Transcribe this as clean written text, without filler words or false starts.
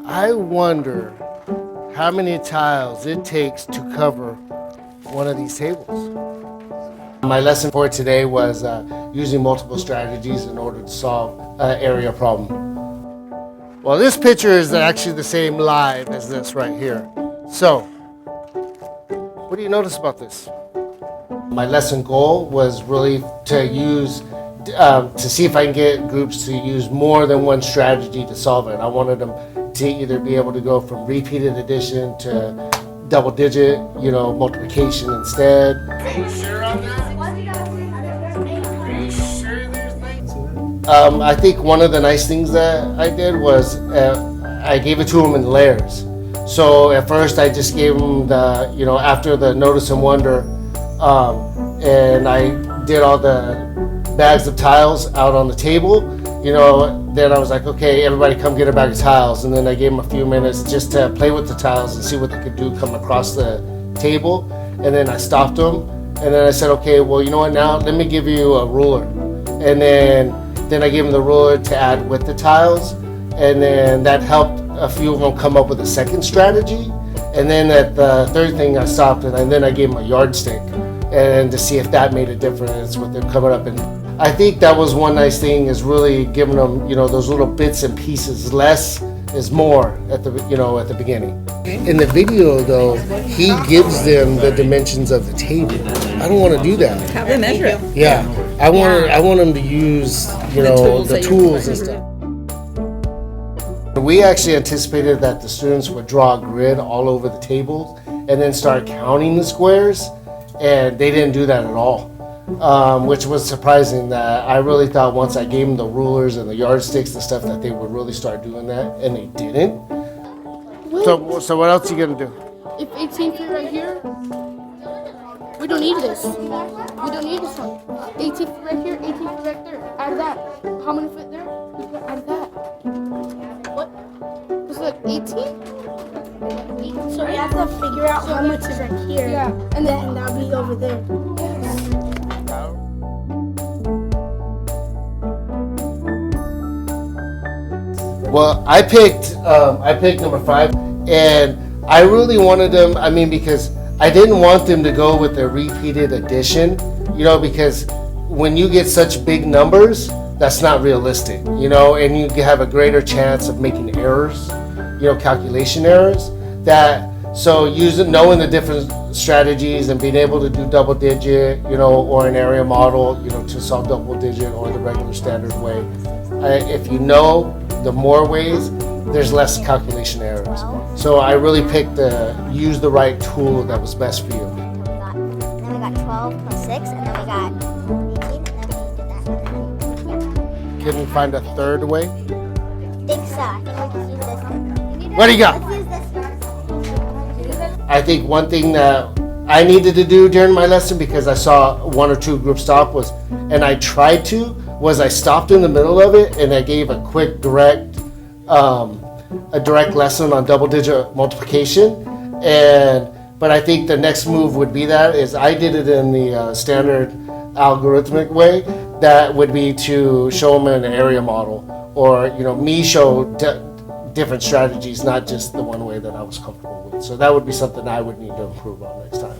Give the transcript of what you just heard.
I wonder how many tiles it takes to cover one of these tables. My lesson for today was using multiple strategies in order to solve an area problem. Well, this picture is actually the same live as this right here. So, what do you notice about this? My lesson goal was really to use, to see if I can get groups to use more than one strategy to solve it. I wanted them to either be able to go from repeated addition to double digit, multiplication instead. Are you sure on that? Are you sure there's things? I think one of the nice things that I did was I gave it to them in layers. So at first I just gave them the, after the notice and wonder, and I did all the bags of tiles out on the table. Then I was like, okay, everybody come get a bag of tiles. And then I gave them a few minutes just to play with the tiles and see what they could do come across the table. And then I stopped them. And then I said, okay, well, you know what, now let me give you a ruler. And then I gave them the ruler to add with the tiles. And then that helped a few of them come up with a second strategy. And then at the third thing I stopped and then I gave them a yardstick and to see if that made a difference with them coming up. And I think that was one nice thing, is really giving them, those little bits and pieces. Less is more at the, at the beginning. In the video though, he gives them the dimensions of the table. I don't want to do that. Have them measure it. Yeah, I want them to use, the tools and stuff. We actually anticipated that the students would draw a grid all over the table and then start counting the squares, and they didn't do that at all, which was surprising. That I really thought once I gave them the rulers and the yardsticks and stuff that they would really start doing that, and they didn't. So what else are you gonna do? If 18 feet right here, we don't need this. We don't need this one. 18 feet right here, 18 feet right there. Add that. How many feet there? We can add that. What? It's like 18? So we have to figure out how much is right here. Yeah. And then that'll be over there. Well, I picked number 5, and I really wanted them. I mean, because I didn't want them to go with the repeated addition, because when you get such big numbers, that's not realistic, and you have a greater chance of making errors, calculation errors. So knowing the different strategies and being able to do double digit, or an area model, to solve double digit or the regular standard way. If you know the more ways, there's less calculation errors. So I really picked use the right tool that was best for you. Then we got 12 plus 6, and then we got 18, and then we did that. Couldn't find a third way? I think so. I think we can use this. What do you got? Let's use this. I think one thing that I needed to do during my lesson, because I saw one or two groups stop, I stopped in the middle of it and I gave a quick direct lesson on double digit multiplication. But I think the next move would be I did it in the standard algorithmic way. That would be to show them an area model, or me show different strategies, not just the one way that I was comfortable with. So that would be something I would need to improve on next time.